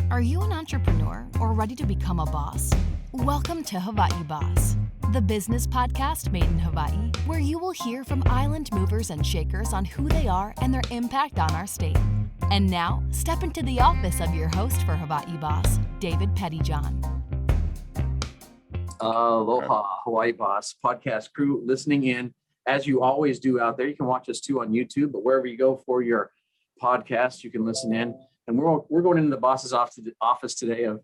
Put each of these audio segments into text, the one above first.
Are you an entrepreneur or ready to become a boss? Welcome to Hawaii Boss, the business podcast made in Hawaii, where you will hear from island movers and shakers on who they are and their impact on our state. And now, step into the office of your host for Hawaii Boss, David Pettijohn. Aloha, Hawaii Boss podcast crew listening in, as you always do out there. You can watch us too on YouTube, but wherever you go for your podcast, you can listen in. And we're going into the boss's office today of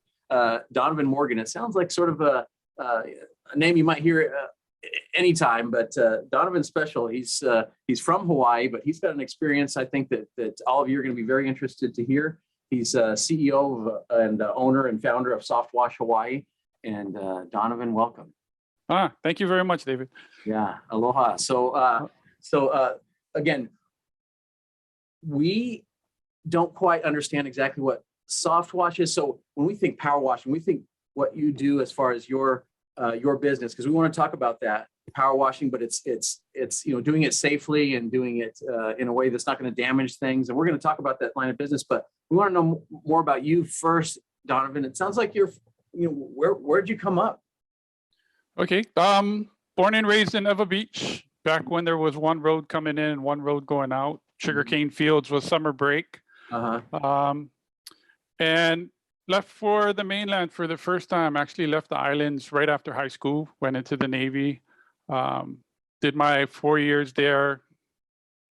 Donovan Morgan. It sounds like sort of a name you might hear anytime, but Donovan's special. He's from Hawaii, but he's got an experience I think that all of you are going to be very interested to hear. He's CEO and owner and founder of Softwash Hawaii. And Donovan, welcome. Thank you very much, David. Yeah, aloha. So again, we don't quite understand exactly what Softwash is. So when we think power washing, we think what you do as far as your business, because we want to talk about that power washing, but it's doing it safely and doing it in a way that's not going to damage things. And we're going to talk about that line of business, but we want to know more about you first, Donovan. It sounds like where'd you come up? Okay. Born and raised in Ewa Beach, back when there was one road coming in and one road going out. Sugarcane fields was summer break. And left for the mainland for the first time. Actually left the islands right after high school, went into the Navy, did my 4 years there.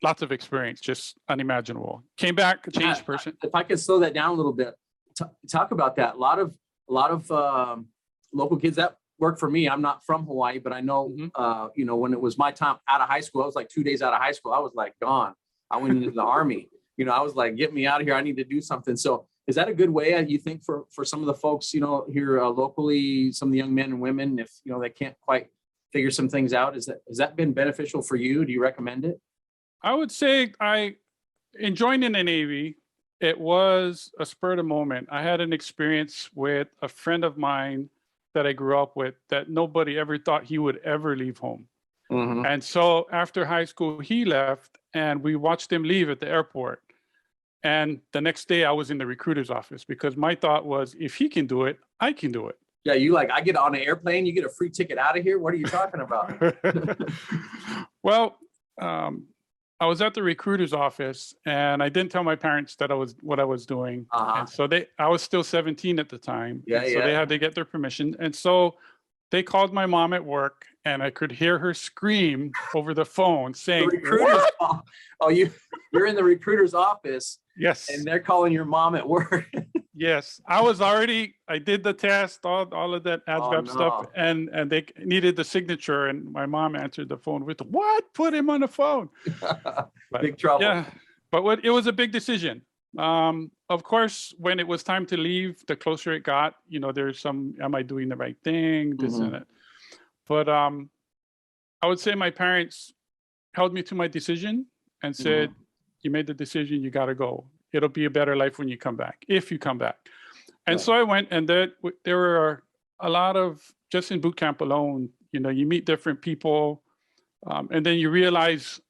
Lots of experience, just unimaginable. Came back, a changed person. If I could slow that down a little bit, talk about that. A lot of local kids that work for me. I'm not from Hawaii, but I know, when it was my time out of high school, I was like 2 days out of high school. I was like gone. I went into the Army. I was like, get me out of here. I need to do something. So is that a good way, you think, for some of the folks, here locally, some of the young men and women, if, they can't quite figure some things out? Has that been beneficial for you? Do you recommend it? I would say in joining the Navy, it was a spur of the moment. I had an experience with a friend of mine that I grew up with that nobody ever thought he would ever leave home. Mm-hmm. And so after high school, he left and we watched him leave at the airport. And the next day I was in the recruiter's office because my thought was, if he can do it, I can do it. Yeah, I get on an airplane, you get a free ticket out of here. What are you talking about? Well, I was at the recruiter's office and I didn't tell my parents that what I was doing. And so I was still 17 at the time. So they had to get their permission. And so they called my mom at work and I could hear her scream over the phone saying, "What?" Oh, you're in the recruiter's office. Yes. And they're calling your mom at work. Yes. I did the test, all of that ASVAB stuff, and they needed the signature. And my mom answered the phone with, "What? Put him on the phone." Big trouble. Yeah. But it was a big decision. Of course, when it was time to leave, the closer it got, there's some, am I doing the right thing? This and that. But I would say my parents held me to my decision and said, you made the decision, you got to go. It'll be a better life when you come back, if you come back. And so I went, and there were a lot of, just in boot camp alone, you meet different people, and then you realize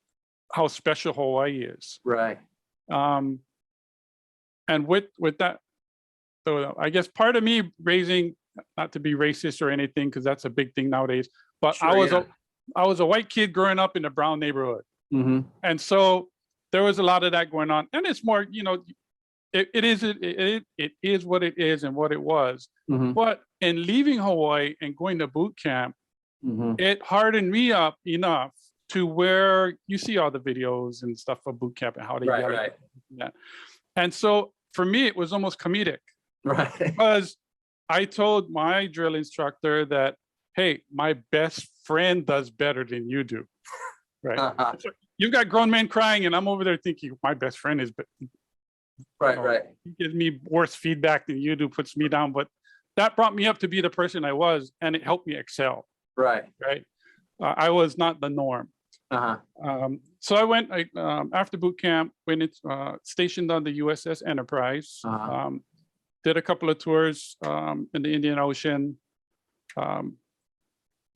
how special Hawaii is. Right. And with that, so I guess part of me raising, not to be racist or anything, because that's a big thing nowadays, but sure, I was a white kid growing up in a brown neighborhood. Mm-hmm. And so there was a lot of that going on. And it's more, it is what it is and what it was. Mm-hmm. But in leaving Hawaii and going to boot camp, it hardened me up enough to where you see all the videos and stuff of boot camp and how they get it. That. And so for me, it was almost comedic. Right. Because I told my drill instructor that, hey, my best friend does better than you do. Right. So you've got grown men crying and I'm over there thinking my best friend is, right. He gives me worse feedback than you do, puts me down. But that brought me up to be the person I was, and it helped me excel. Right. I was not the norm. So I went after boot camp, when it's stationed on the USS Enterprise, did a couple of tours in the Indian Ocean.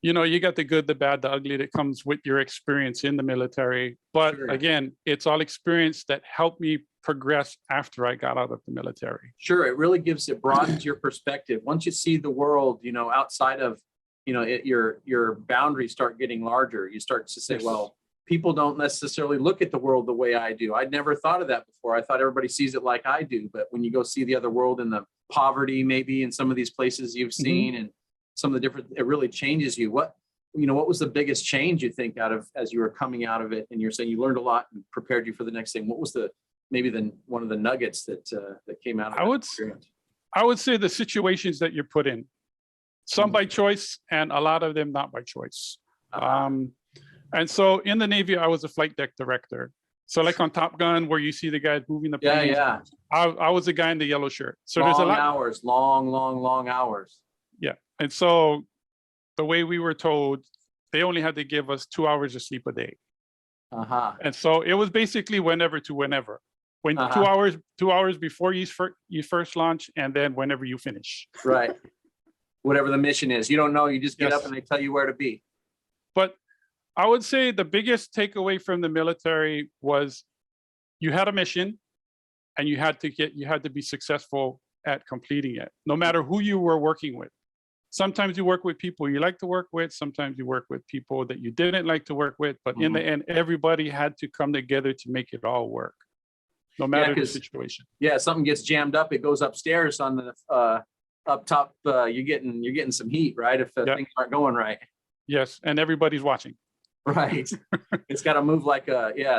you know, you got the good, the bad, the ugly that comes with your experience in the military. But Sure. again, it's all experience that helped me progress after I got out of the military. Sure. It really broadens your perspective. Once you see the world, you know, outside of, you know, your boundaries start getting larger. You start to say, Yes. well, people don't necessarily look at the world the way I do. I'd never thought of that before. I thought everybody sees it like I do. But when you go see the other world and the poverty, maybe in some of these places you've seen, and some of the different, it really changes you. What was the biggest change you think as you were coming out of it? And you're saying you learned a lot and prepared you for the next thing. What was one of the nuggets that came out of that experience? I would say the situations that you're put in, some by choice and a lot of them not by choice. And so in the Navy, I was a flight deck director. So like on Top Gun, where you see the guys moving the planes, I was the guy in the yellow shirt. So there's a lot hours, long hours. Yeah. And so the way we were told, they only had to give us 2 hours of sleep a day. And so it was basically whenever to whenever. When 2 hours before you first launch, and then whenever you finish. Right. Whatever the mission is. You don't know, you just get up and they tell you where to be. But I would say the biggest takeaway from the military was you had a mission and you had to be successful at completing it, no matter who you were working with. Sometimes you work with people you like to work with. Sometimes you work with people that you didn't like to work with. But in the end, everybody had to come together to make it all work, no matter the situation. Yeah, something gets jammed up, it goes upstairs on the up top. You're getting some heat, right? If things aren't going right. Yes, and everybody's watching. Right. It's got to move like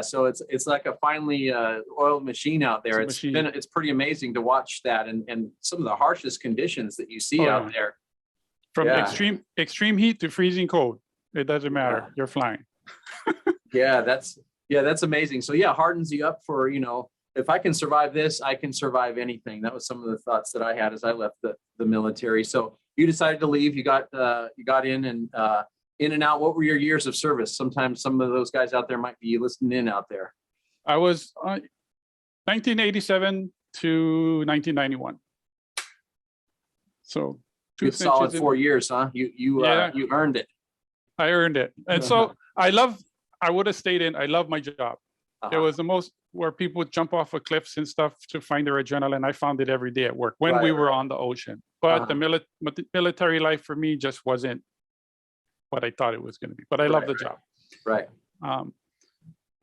so it's like a finely oiled machine out there. It's pretty amazing to watch that, and some of the harshest conditions that you see out there. From extreme heat to freezing cold, it doesn't matter. You're flying. That's amazing. So hardens you up for, you know, if I can survive this, I can survive anything. That was some of the thoughts that I had as I left the military. So you decided to leave. You got in and out. What were your years of service? Sometimes some of those guys out there might be listening in out there. I was 1987 to 1991. So good solid 4 years, huh? You earned it. I earned it. And so I would have stayed in. I love my job. It was the most where people would jump off of cliffs and stuff to find their adrenaline. I found it every day at work when we were on the ocean. But the military life for me just wasn't what I thought it was going to be. But I love the job. Right. And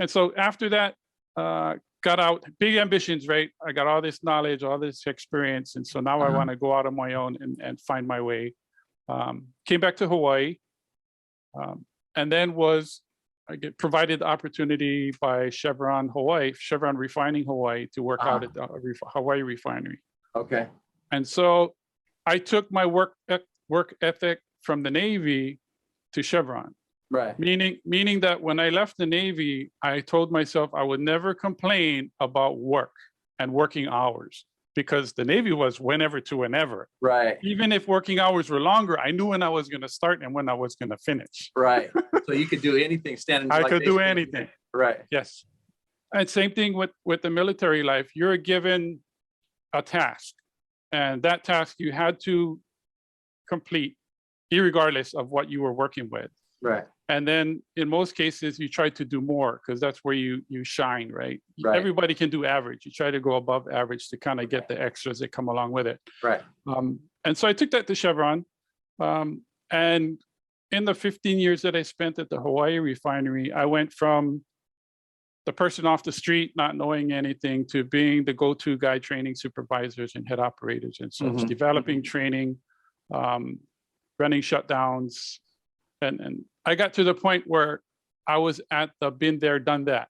so after that, got out, big ambitions, right? I got all this knowledge, all this experience. And so now I want to go out on my own and find my way. Came back to Hawaii. And then I get provided the opportunity by Chevron Refining Hawaii to work out at the Hawaii refinery. Okay. And so I took my work ethic from the Navy to Chevron. Right. Meaning that when I left the Navy, I told myself I would never complain about work and working hours, because the Navy was whenever to whenever. Right. Even if working hours were longer, I knew when I was going to start and when I was going to finish. Right. So you could do anything standing. I could do anything. Right. Yes. And same thing with the military life. You're given a task, and that task you had to complete irregardless of what you were working with. Right. And then in most cases, you try to do more because that's where you shine, right? Everybody can do average. You try to go above average to kind of get the extras that come along with it. Right. And so I took that to Chevron. And in the 15 years that I spent at the Hawaii refinery, I went from the person off the street not knowing anything to being the go-to guy training supervisors and head operators and such, developing training, running shutdowns. And I got to the point where I was at the been there, done that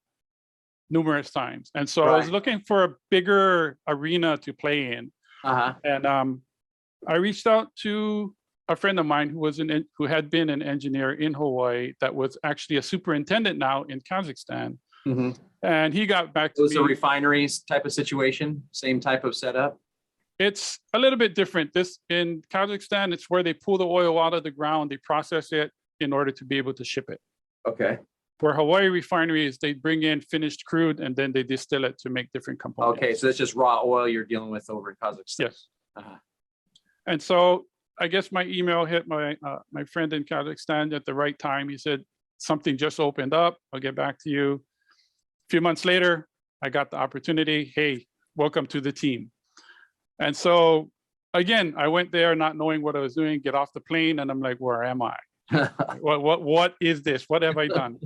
numerous times. And so I was looking for a bigger arena to play in. And I reached out to a friend of mine who had been an engineer in Hawaii that was actually a superintendent now in Kazakhstan. And he got back to me. It was a refineries type of situation, same type of setup? It's a little bit different. In Kazakhstan, it's where they pull the oil out of the ground, they process it in order to be able to ship it. Okay. Where Hawaii refinery is, they bring in finished crude and then they distill it to make different components. Okay, so it's just raw oil you're dealing with over in Kazakhstan. Yes. And so I guess my email hit my my friend in Kazakhstan at the right time. He said, something just opened up. I'll get back to you. A few months later, I got the opportunity. Hey, welcome to the team. And so again, I went there not knowing what I was doing, get off the plane, and I'm like, where am I? What is this? What have I done?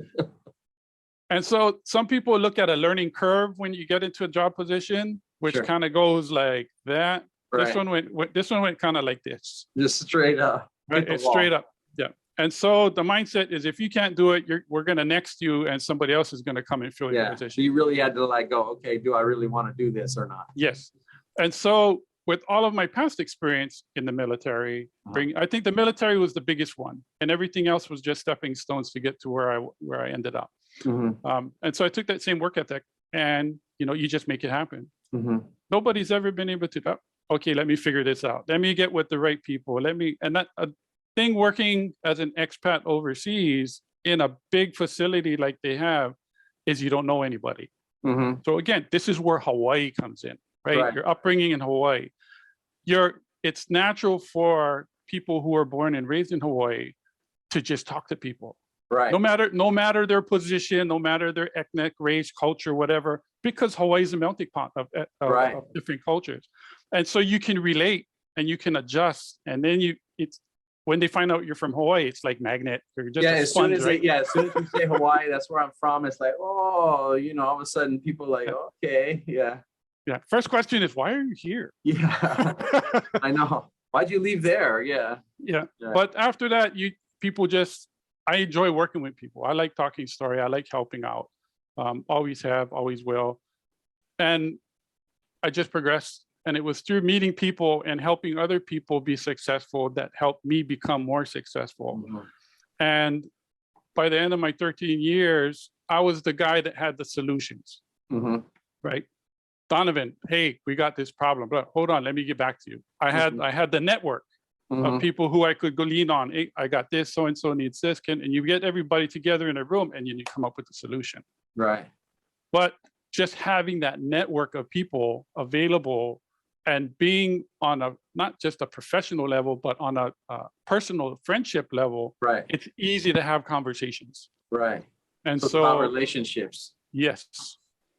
And so some people look at a learning curve when you get into a job position, which Sure. kind of goes like that. Right. This one went kind of like this. Just straight up. Right? It's straight up. Yeah. And so the mindset is, if you can't do it, we're going to next you, and somebody else is going to come and fill your position. So you really had to like go, okay, do I really want to do this or not? Yes. And so with all of my past experience in the military, I think the military was the biggest one, and everything else was just stepping stones to get to where I ended up. Mm-hmm. And so I took that same work ethic, and you just make it happen. Mm-hmm. Nobody's ever been able to. Okay, let me figure this out. Let me get with the right people. And that a thing working as an expat overseas in a big facility like they have is you don't know anybody. Mm-hmm. So again, this is where Hawaii comes in, right? Your upbringing in Hawaii. It's natural for people who are born and raised in Hawaii to just talk to people. Right. No matter their position, no matter their ethnic, race, culture, whatever, because Hawaii is a melting pot of different cultures. And so you can relate and you can adjust. And then when they find out you're from Hawaii, it's like magnet. You're just as soon as you say Hawaii, that's where I'm from. It's like, all of a sudden people are like, okay, yeah. Yeah. First question is, why are you here? Yeah. I know. Why'd you leave there? Yeah. Yeah. But after that, I enjoy working with people. I like talking story. I like helping out. Always have, always will. And I just progressed. And it was through meeting people and helping other people be successful that helped me become more successful. Mm-hmm. And by the end of my 13 years, I was the guy that had the solutions. Mm-hmm. Right? Donovan, hey, we got this problem, but hold on, let me get back to you. I had the network. Mm-hmm. Of people who I could go lean on. Hey, I got this, so-and-so needs this. And you get everybody together in a room and you come up with a solution. Right. But just having that network of people available and being on not just a professional level, but on a personal friendship level, right? It's easy to have conversations. Right. And so about relationships. Yes.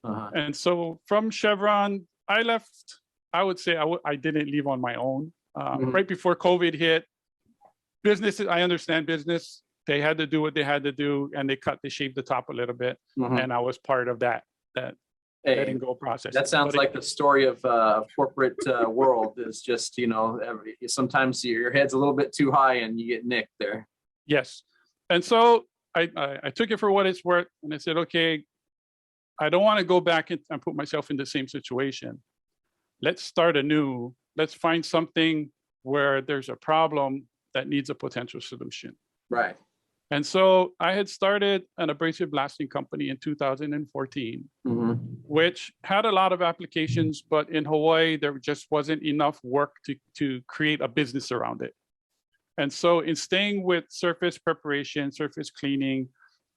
Uh-huh. And so from Chevron, I left, I would say I didn't leave on my own. Right before COVID hit, businesses, I understand business. They had to do what they had to do, and they shaved the top a little bit. Mm-hmm. And I was part of that letting go process. That sounds like the story of corporate world is just, sometimes your head's a little bit too high and you get nicked there. Yes. And so I took it for what it's worth. And I said, okay, I don't want to go back and put myself in the same situation. Let's start anew. Let's find something where there's a problem that needs a potential solution. Right. And so I had started an abrasive blasting company in 2014, mm-hmm. which had a lot of applications, but in Hawaii, there just wasn't enough work to create a business around it. And so in staying with surface preparation, surface cleaning,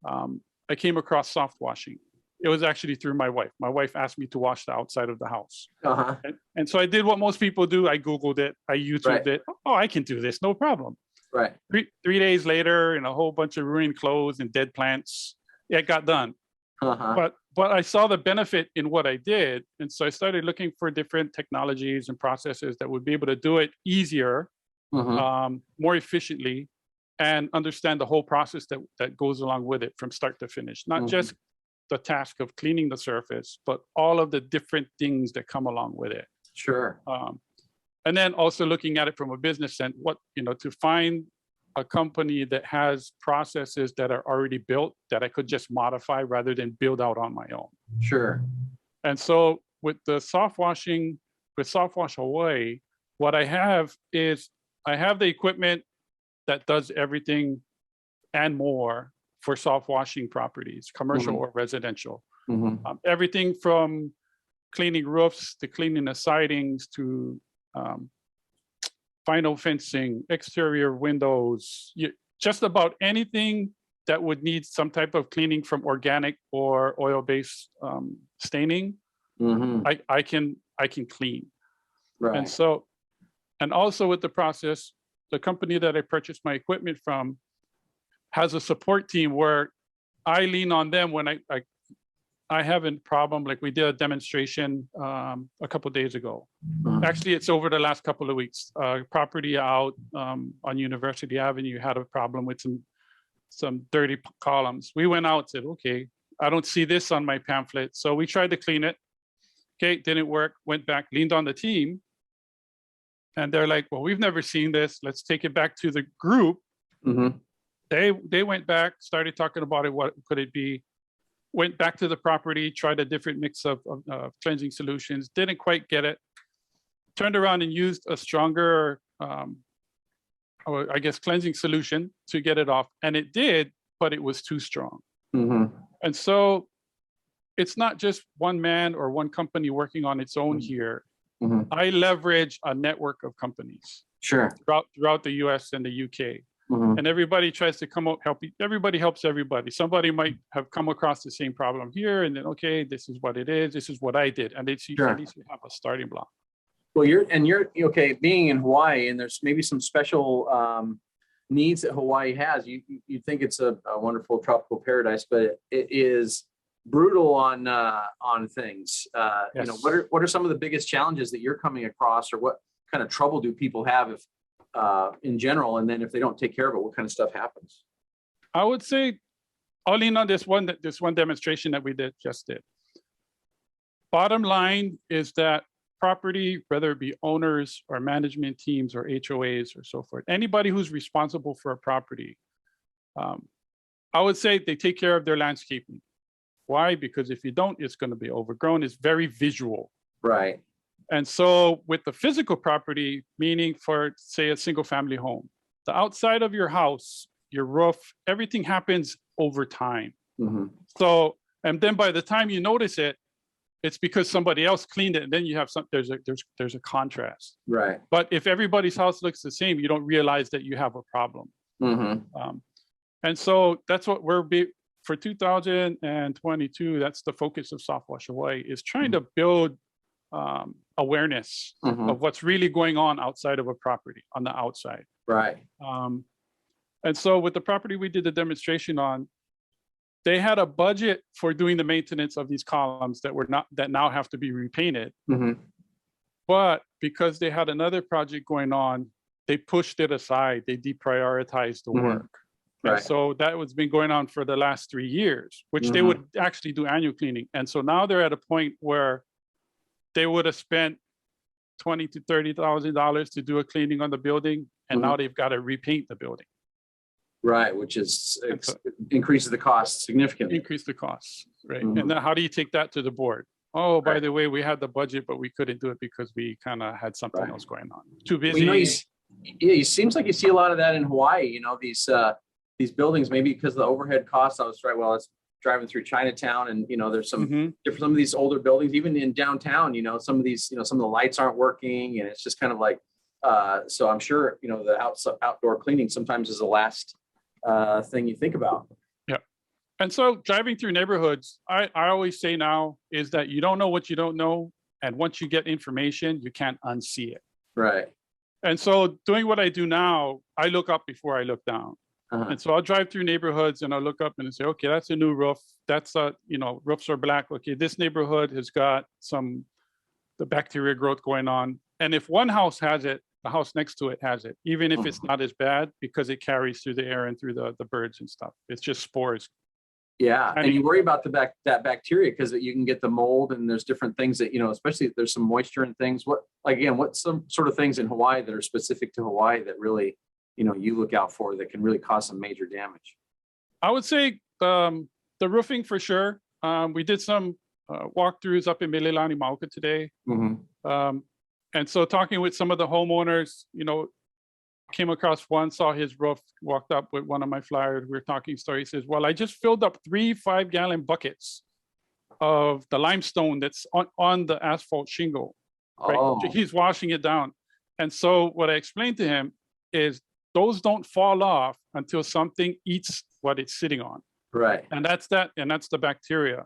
I came across soft washing. It was actually through my wife. My wife asked me to wash the outside of the house. Uh-huh. And so I did what most people do. I Googled it. I YouTubed it. Oh, I can do this. No problem. Right. Three days later, a whole bunch of ruined clothes and dead plants, it got done. Uh-huh. But I saw the benefit in what I did. And so I started looking for different technologies and processes that would be able to do it easier, uh-huh. More efficiently, and understand the whole process that goes along with it from start to finish. Not uh-huh. just the task of cleaning the surface, but all of the different things that come along with it. Sure. And then also looking at it from a business sense, to find a company that has processes that are already built that I could just modify rather than build out on my own. Sure. And so with the Softwash Hawaii, what I have is I have the equipment that does everything and more for soft washing properties, commercial mm-hmm. or residential. Mm-hmm. Everything from cleaning roofs to cleaning the sidings to vinyl fencing, exterior windows, just about anything that would need some type of cleaning from organic or oil-based staining, mm-hmm. I can clean. Right. And also with the process, the company that I purchased my equipment from has a support team where I lean on them when I have a problem. Like we did a demonstration a couple of days ago. Actually, it's over the last couple of weeks. Property out on University Avenue had a problem with some dirty columns. We went out and said, okay, I don't see this on my pamphlet. So we tried to clean it. Okay, didn't work, went back, leaned on the team. And they're like, well, we've never seen this. Let's take it back to the group. They went back, started talking about it. What could it be? Went back to the property, tried a different mix of cleansing solutions, didn't quite get it. Turned around and used a stronger, cleansing solution to get it off. And it did, but it was too strong. And so it's not just one man or one company working on its own here. I leverage a network of companies throughout the US and the UK. And everybody tries to come out, everybody helps everybody. Somebody might have come across the same problem here, and then, okay, this is what it is. This is what I did. And at least you have a starting block. Well, you're okay, being in Hawaii, and there's maybe some special needs that Hawaii has. You think it's a wonderful tropical paradise, but it is brutal on things. You know, what are some of the biggest challenges that you're coming across, or what kind of trouble do people have if in general, and then if they don't take care of it, what kind of stuff happens? I would say I'll lean on this one demonstration that we just did. Bottom line is that property, whether it be owners or management teams or HOAs or so forth, anybody who's responsible for a property, I would say they take care of their landscaping. Why? Because if you don't, it's going to be overgrown. It's very visual. Right. And so with the physical property, meaning for, say, a single family home, the outside of your house, your roof, everything happens over time. So, and then by the time you notice it, it's because somebody else cleaned it, and then you have there's a contrast. Right. But if everybody's house looks the same, you don't realize that you have a problem. And so that's what for 2022, that's the focus of Softwash Hawaii, is trying to build awareness of what's really going on outside of a property, on the outside. Right. And so with the property we did the demonstration on, they had a budget for doing the maintenance of these columns that now have to be repainted. But because they had another project going on, they pushed it aside. They deprioritized the work. Right. And so that was been going on for the last 3 years, which they would actually do annual cleaning. And so now they're at a point where they would have spent $20,000 to $30,000 to do a cleaning on the building, and now they've got to repaint the building. Right, which is increases the cost significantly. Increase the costs, right? And then how do you take that to the board? Oh, by the way, we had the budget, but we couldn't do it because we kind of had something else going on. Too busy. Well, it seems like you see a lot of that in Hawaii. You know, these buildings, maybe because of the overhead costs. I was driving through Chinatown, and there's some of these older buildings, even in downtown. Some of the lights aren't working, and it's just kind of like. So I'm sure the outdoor cleaning sometimes is the last thing you think about. Yeah. And so driving through neighborhoods, I always say now is that you don't know what you don't know. And once you get information, you can't unsee it. Right. And so doing what I do now, I look up before I look down. And so I'll drive through neighborhoods and I'll look up and say, okay, that's a new roof. That's roofs are black. Okay, this neighborhood has got the bacteria growth going on. And if one house has it, the house next to it has it, even if it's not as bad, because it carries through the air and through the birds and stuff. It's just spores. Yeah, and you worry about that bacteria because you can get the mold, and there's different things that, especially if there's some moisture and things. What's some sort of things in Hawaii that are specific to Hawaii that really, you look out for that can really cause some major damage? I would say the roofing for sure. We did some walkthroughs up in Mililani Mauka today. And so talking with some of the homeowners, came across one, saw his roof, walked up with one of my flyers. We were talking story. He says, well, I just filled up 3 5-gallon buckets of the limestone that's on the asphalt shingle. Right? Oh. He's washing it down. And so what I explained to him is those don't fall off until something eats what it's sitting on. Right. And that's the bacteria.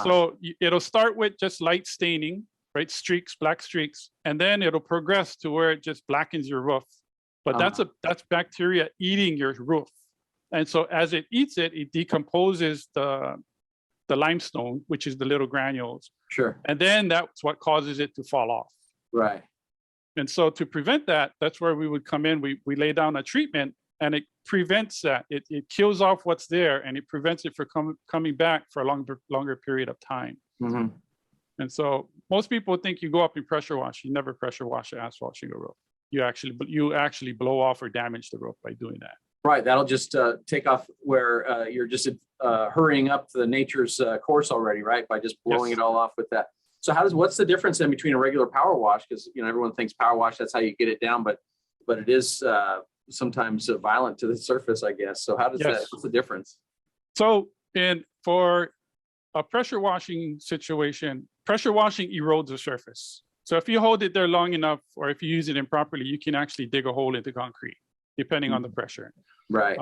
So it'll start with just light staining, right? Streaks, black streaks, and then it'll progress to where it just blackens your roof. but that's bacteria eating your roof. And so as it eats it, it decomposes the limestone, which is the little granules. Sure. And then that's what causes it to fall off. Right. And so to prevent that, that's where we would come in. We lay down a treatment, and it prevents that. It kills off what's there, and it prevents it from coming back for a longer period of time. Mm-hmm. And so most people think you go up and pressure wash. You never pressure wash an asphalt shingle roof. You actually blow off or damage the roof by doing that. Right. That'll just take off where you're just hurrying up the nature's course already, right? By just blowing it all off with that. So what's the difference then between a regular power wash? Because everyone thinks power wash, that's how you get it down, but it is sometimes violent to the surface, I guess. So what's the difference? So for a pressure washing situation, pressure washing erodes the surface. So if you hold it there long enough, or if you use it improperly, you can actually dig a hole into concrete, depending on the pressure. Right.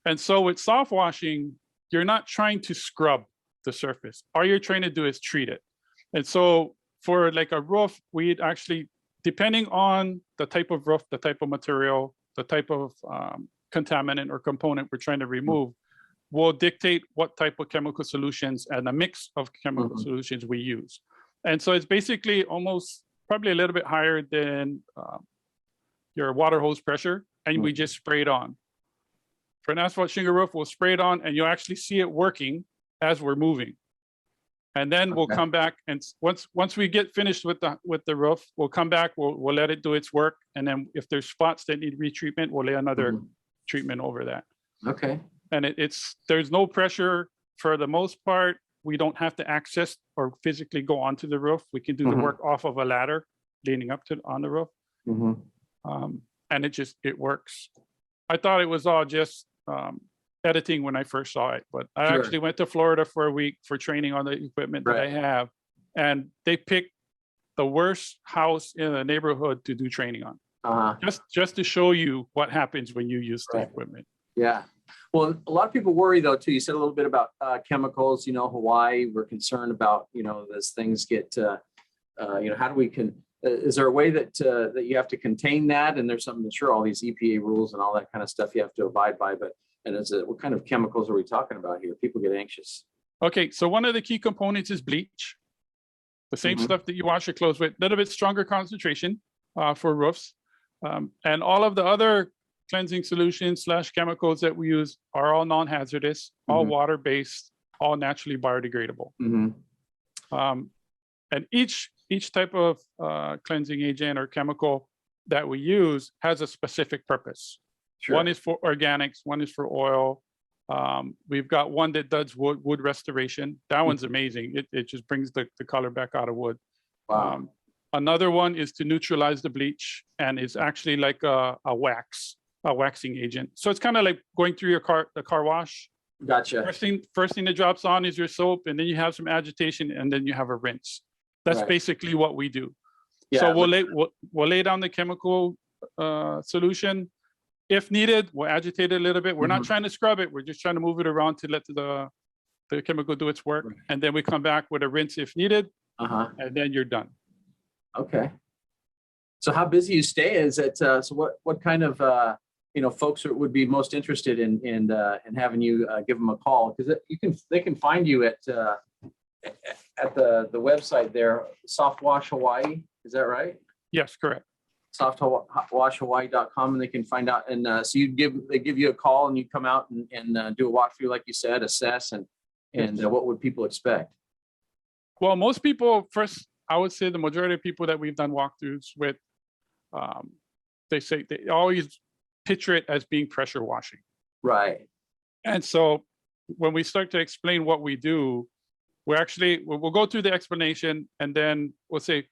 And so with soft washing, you're not trying to scrub the surface. All you're trying to do is treat it. And so for like a roof, we'd actually, depending on the type of roof, the type of material, the type of contaminant or component we're trying to remove, will dictate what type of chemical solutions and a mix of chemical solutions we use. And so it's basically almost probably a little bit higher than your water hose pressure, and we just spray it on. For an asphalt shingle roof, we'll spray it on, and you'll actually see it working as we're moving. And then we'll come back, and once we get finished with the roof, we'll come back, we'll let it do its work, and then if there's spots that need retreatment, we'll lay another treatment over that. Okay. And there's no pressure for the most part. We don't have to access or physically go onto the roof. We can do the work off of a ladder leaning up on the roof. And it works. I thought it was all just editing when I first saw it, but I actually went to Florida for a week for training on the equipment that I have, and they picked the worst house in the neighborhood to do training on, just to show you what happens when you use the equipment. Yeah. Well, a lot of people worry though too. You said a little bit about chemicals. Hawaii, we're concerned about as things get. How do we is there a way that you have to contain that? And there's something, sure, all these EPA rules and all that kind of stuff you have to abide by. But what kind of chemicals are we talking about here? People get anxious. Okay, so one of the key components is bleach. The same stuff that you wash your clothes with, a little bit stronger concentration for roofs, and all of the other cleansing solutions / chemicals that we use are all non-hazardous, all water-based, all naturally biodegradable. And each type of cleansing agent or chemical that we use has a specific purpose. Sure. One is for organics, one is for oil. We've got one that does wood restoration. That one's amazing. It just brings the color back out of wood. Wow. Another one is to neutralize the bleach, and it's actually like a waxing agent. So it's kind of like going through the car wash. Gotcha. First thing that drops on is your soap, and then you have some agitation, and then you have a rinse. That's basically what we do. Yeah, so we'll lay down the chemical solution. If needed, we'll agitate it a little bit. We're not trying to scrub it. We're just trying to move it around to let the chemical do its work. And then we come back with a rinse if needed, and then you're done. Okay. So how busy you stay? Is it, so what kind of, folks would be most interested in having you give them a call? Because they can find you at the website there, Softwash Hawaii. Is that right? Yes, correct. Softwashhawaii.com, and they can find out. And so they give you a call, and you come out and do a walkthrough, like you said, assess, and what would people expect? Well, most people, first, I would say the majority of people that we've done walkthroughs with, they always picture it as being pressure washing. Right. And so when we start to explain what we do, we'll go through the explanation, and then we'll say,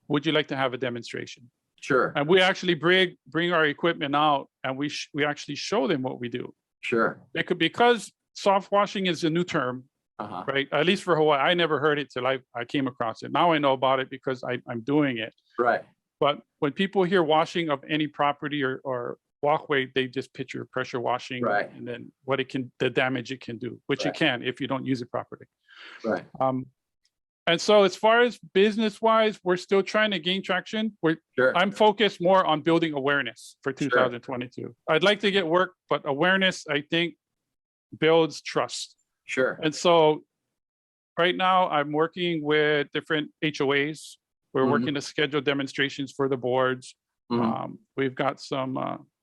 would you like to have a demonstration? Sure. And we actually bring our equipment out, and we actually show them what we do. Sure. Because soft washing is a new term, right? At least for Hawaii, I never heard it till I came across it. Now I know about it because I'm doing it. Right. But when people hear washing of any property or walkway, they just picture pressure washing, and then the damage it can do, which it can if you don't use it properly. Right. And so as far as business wise, we're still trying to gain traction. Sure. I'm focused more on building awareness for Sure. 2022. I'd like to get work, but awareness, I think, builds trust. Sure. And so right now I'm working with different HOAs. We're working to schedule demonstrations for the boards. We've got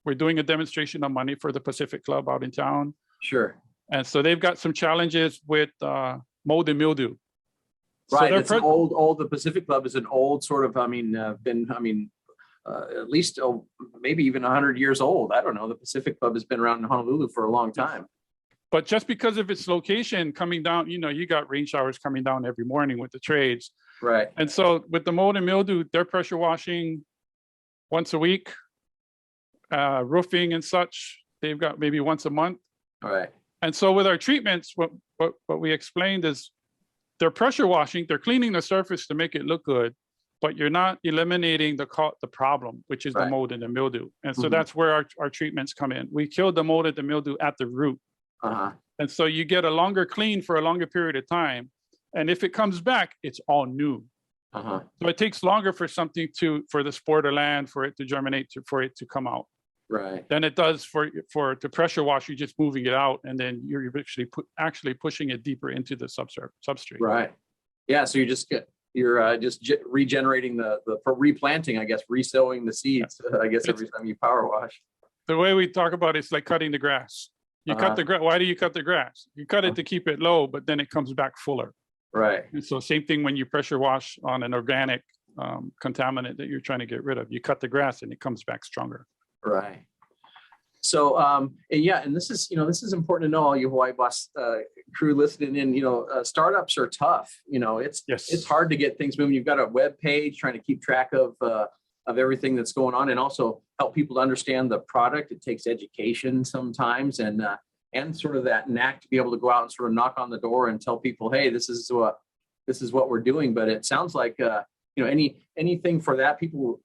we're doing a demonstration on Monday for the Pacific Club out in town. Sure. And so they've got some challenges with mold and mildew. Right. So It's an old, the Pacific Club is an old sort of, at least maybe even 100 years old. I don't know. The Pacific Club has been around in Honolulu for a long time. But just because of its location coming down, you got rain showers coming down every morning with the trades. Right. And so with the mold and mildew, they're pressure washing once a week, roofing and such. They've got maybe once a month. All right. And so with our treatments, what we explained is they're pressure washing, they're cleaning the surface to make it look good, but you're not eliminating the problem, which is the mold and the mildew. And so that's where our treatments come in. We kill the mold and the mildew at the root. And so you get a longer clean for a longer period of time. And if it comes back, it's all new. So it takes longer for something for the spore to land, for it to germinate, for it to come out. Right. Than it does for to pressure wash. You're just moving it out, and then you're actually pushing it deeper into the substrate. Right. Yeah. So you're just regenerating for replanting, I guess, resowing the seeds. I guess every time you power wash. The way we talk about it's like cutting the grass. You cut the grass. Why do you cut the grass? You cut it to keep it low, but then it comes back fuller. Right. And so same thing when you pressure wash on an organic contaminant that you're trying to get rid of. You cut the grass and it comes back stronger. Right. So, and this is important to know, all you Hawaii Boss crew listening in. Startups are tough. It's hard to get things moving. You've got a web page, trying to keep track of everything that's going on, and also help people to understand the product. It takes education sometimes, and sort of that knack to be able to go out and sort of knock on the door and tell people, hey, this is what we're doing. But it sounds like anything for that, people,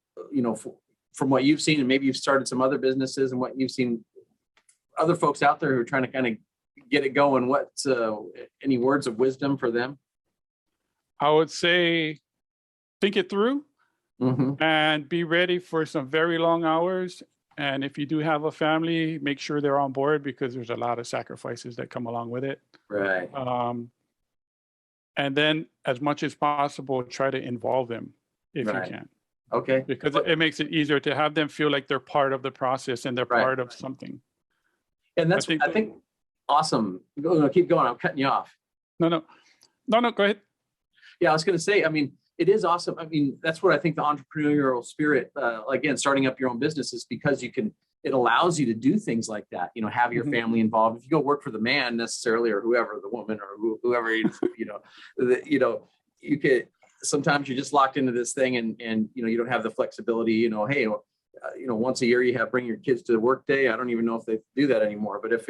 from what you've seen, and maybe you've started some other businesses, and what you've seen other folks out there who are trying to kind of get it going, what's any words of wisdom for them? I would say think it through and be ready for some very long hours. And if you do have a family, make sure they're on board, because there's a lot of sacrifices that come along with it. Right. And then as much as possible, try to involve them if you can. Okay. Because it makes it easier to have them feel like they're part of the process and they're part of something. And that's, I think awesome. Keep going. I'm cutting you off. No, go ahead. Yeah, I was going to say, it is awesome. That's what I think the entrepreneurial spirit, again, starting up your own business, is because it allows you to do things like that, have your family involved. If you go work for the man necessarily, or whoever, the woman, or whoever, you could, sometimes you're just locked into this thing, and you don't have the flexibility, hey, once a year you bring your kids to the work day. I don't even know if they do that anymore, but if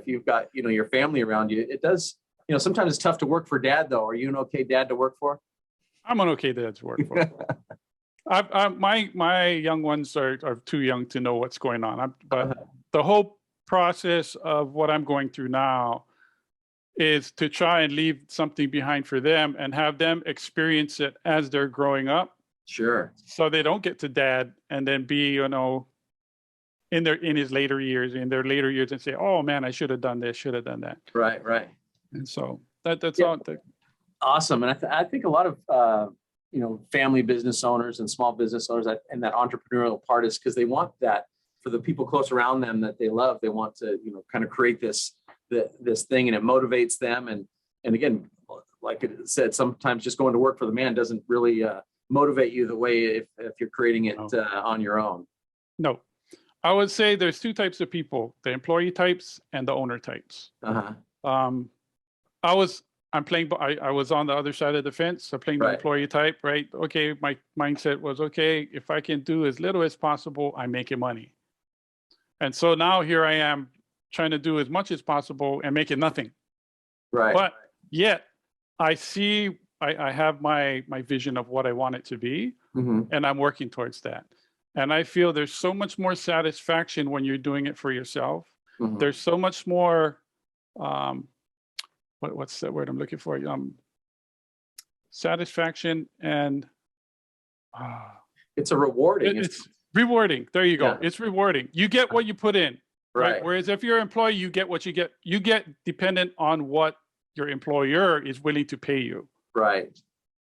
you've got, your family around you, it does, sometimes it's tough to work for dad though. Are you an okay dad to work for? I'm an okay dad to work for. My young ones are too young to know what's going on. But the whole process of what I'm going through now is to try and leave something behind for them and have them experience it as they're growing up. Sure. So they don't get to dad and then be, in their later years, and say, oh man, I should have done this, should have done that. Right. And so that's all. Awesome. And I think a lot of, family business owners and small business owners, and that entrepreneurial part is because they want that for the people close around them that they love. They want to, kind of create this thing, and it motivates them. And again, like it said, sometimes just going to work for the man doesn't really motivate you the way if you're creating it on your own. No, I would say there's two types of people: the employee types and the owner types. I was on the other side of the fence, so playing the employee type, right? Okay, my mindset was, okay, if I can do as little as possible, I'm making money. And so now here I am trying to do as much as possible and making nothing. Right. But yet I have my vision of what I want it to be, and I'm working towards that. And I feel there's so much more satisfaction when you're doing it for yourself. There's so much more, what's the word I'm looking for? satisfaction, and it's a rewarding. it's rewarding. There you go. Yeah. It's rewarding. You get what you put in. Right. Whereas if you're an employee, you get what you get. You get dependent on what your employer is willing to pay you. Right.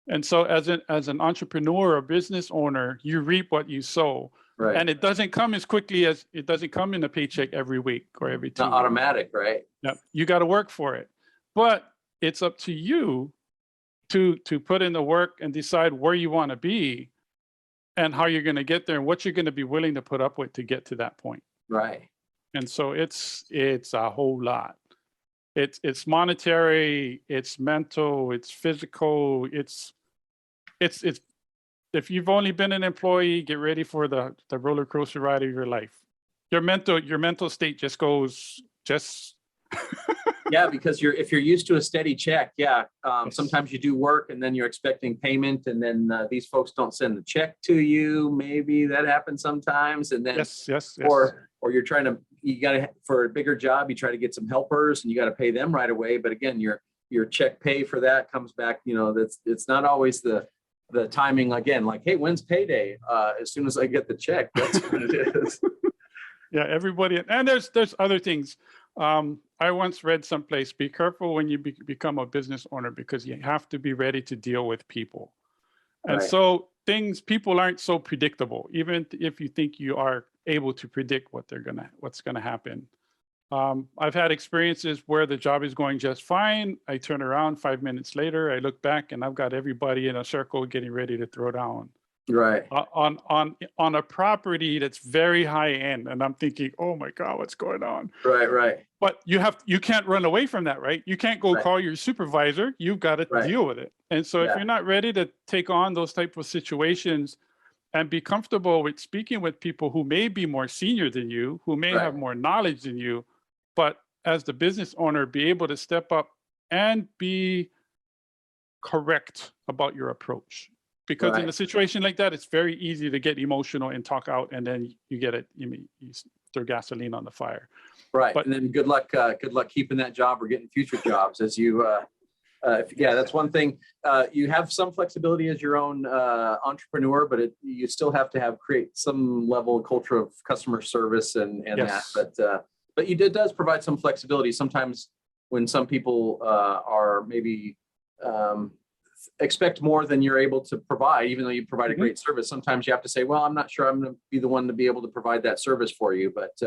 And so as an entrepreneur or business owner, you reap what you sow. Right. And it doesn't come as quickly as it doesn't come in a paycheck every week or every 2 Not weeks. automatic, right? Yeah, you got to work for it. But it's up to you to put in the work and decide where you want to be and how you're going to get there and what you're going to be willing to put up with to get to that point. Right. And so it's a whole lot. It's monetary, it's mental, it's physical, it's if you've only been an employee, get ready for the roller coaster ride of your life. Your mental state just goes Yeah, because if you're used to a steady check, sometimes you do work and then you're expecting payment, and then these folks don't send the check to you. Maybe that happens sometimes, and then yes. Or you got to, for a bigger job, you try to get some helpers and you got to pay them right away. But again, your check pay for that comes back. It's not always the timing. Again, like, hey, when's payday? As soon as I get the check, that's what it is. Yeah, everybody, and there's other things. I once read someplace, be careful when you become a business owner, because you have to be ready to deal with people. And so people aren't so predictable, even if you think you are able to predict what's gonna happen. I've had experiences where the job is going just fine. I turn around 5 minutes later, I look back, and I've got everybody in a circle getting ready to throw down. Right. On a property that's very high end, and I'm thinking, oh my God, what's going on? Right. But you can't run away from that, right? You can't go call your supervisor. You've got to deal with it. And so if you're not ready to take on those type of situations and be comfortable with speaking with people who may be more senior than you, who may have more knowledge than you, but as the business owner, be able to step up and be correct about your approach. Because in a situation like that, it's very easy to get emotional and talk out, and then you get it. You throw gasoline on the fire. Right. But, and then good luck keeping that job or getting future jobs as you. That's one thing. You have some flexibility as your own entrepreneur, but you still have to create some level of culture of customer service and that. But it does provide some flexibility. Sometimes when some people are maybe expect more than you're able to provide, even though you provide a great service, sometimes you have to say, well, I'm not sure I'm going to be the one to be able to provide that service for you. But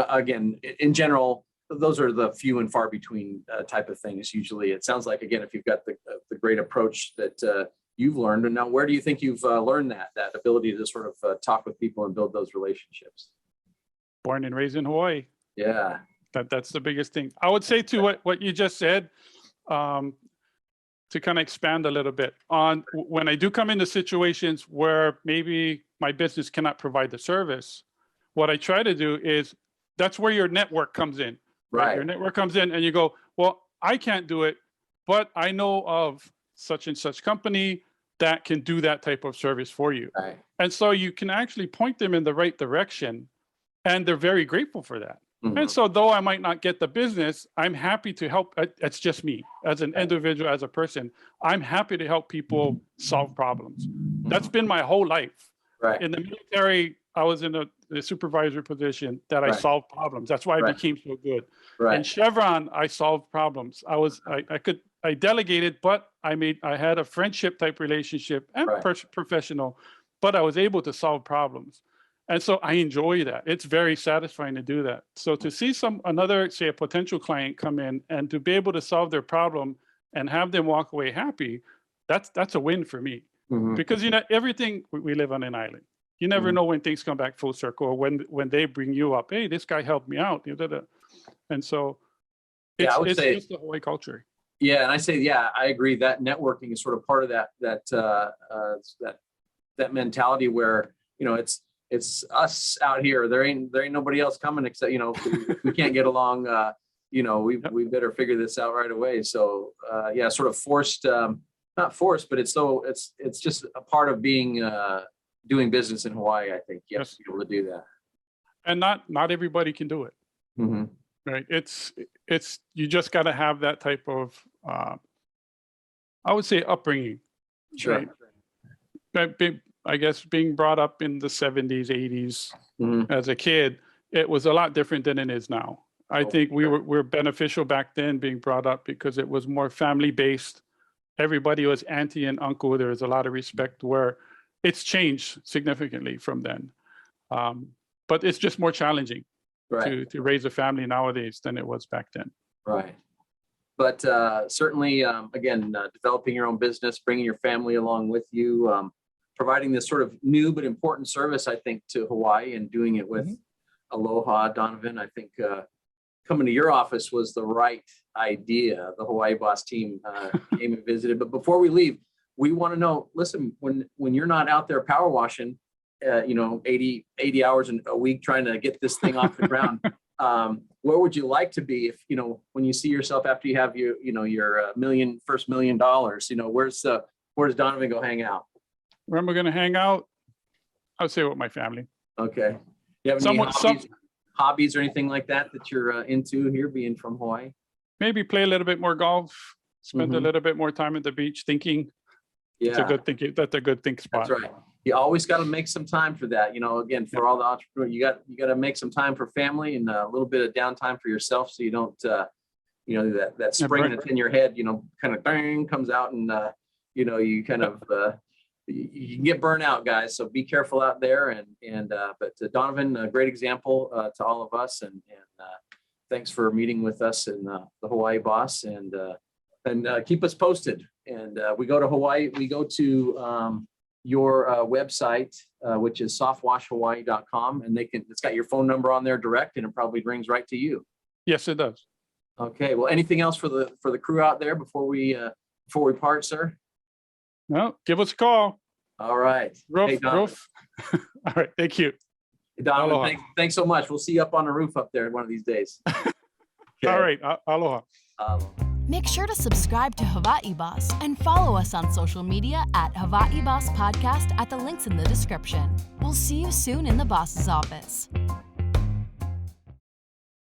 again, in general, those are the few and far between type of things. Usually it sounds like, again, if you've got the great approach that you've learned. And now, where do you think you've learned that ability to sort of talk with people and build those relationships? Born and raised in Hawaii. Yeah. That's the biggest thing. I would say to what you just said, to kind of expand a little bit on when I do come into situations where maybe my business cannot provide the service, what I try to do is, that's where your network comes in. Right. Your network comes in and you go, well, I can't do it, but I know of such and such company that can do that type of service for you. Right. And so you can actually point them in the right direction, and they're very grateful for that. Mm-hmm. And so though I might not get the business, I'm happy to help. It's just me as an individual, as a person. I'm happy to help people solve problems. Mm-hmm. That's been my whole life. Right. In the military, I was in the supervisor position that I solved problems. That's why I became so good. Right. In Chevron, I solved problems. I delegated, but I had a friendship type relationship and professional, but I was able to solve problems. And so I enjoy that. It's very satisfying to do that. So to see a potential client come in and to be able to solve their problem and have them walk away happy, that's a win for me. Mm-hmm. Because everything, we live on an island. You never know when things come back full circle, or when they bring you up, hey, this guy helped me out. And so it's just the Hawaii culture. Yeah, and I say, I agree that networking is sort of part of that mentality where, it's us out here. There ain't nobody else coming except, we can't get along. We better figure this out right away. So sort of forced, not forced, but it's just a part of being doing business in Hawaii. I think you have to be able to do that. And not everybody can do it. Mm-hmm. Right. It's you just got to have that type of I would say upbringing. Sure. Right? I guess being brought up in the 70s, 80s as a kid, it was a lot different than it is now. I think we're beneficial back then being brought up because it was more family based. Everybody was auntie and uncle. There was a lot of respect, where it's changed significantly from then. But it's just more challenging to raise a family nowadays than it was back then. Right. But certainly, again, developing your own business, bringing your family along with you, providing this sort of new but important service, I think, to Hawaii, and doing it with Aloha, Donovan. I think coming to your office was the right idea. The Hawaii Boss team came and visited. But before we leave, we want to know, listen, when you're not out there power washing, 80 hours a week trying to get this thing off the ground, where would you like to be if, when you see yourself after you have your first $1 million, where does Donovan go hang out? Where am I going to hang out? I would say with my family. Okay. You have any hobbies or anything like that you're into here, being from Hawaii? Maybe play a little bit more golf, spend a little bit more time at the beach thinking. Yeah. That's a good think spot. That's right. You always got to make some time for that. Again, for all the entrepreneurs, you got to make some time for family and a little bit of downtime for yourself, so you don't, that spring that's in your head, kind of bang comes out, and you kind of you can get burnt out, guys. So be careful out there. But Donovan, a great example to all of us, and thanks for meeting with us in the Hawaii Boss, and keep us posted. And we go to Hawaii. We go to your website, which is softwashhawaii.com, and it's got your phone number on there direct, and it probably rings right to you. Yes, it does. Okay. Well, anything else for the crew out there before we part, sir? No, give us a call. All right. Roof. All right. Thank you. Hey, Donovan, thanks so much. We'll see you up on the roof up there one of these days. Okay. All right. Aloha. Make sure to subscribe to Hawaii Boss and follow us on social media at Hawaii Boss Podcast at the links in the description. We'll see you soon in the boss's office.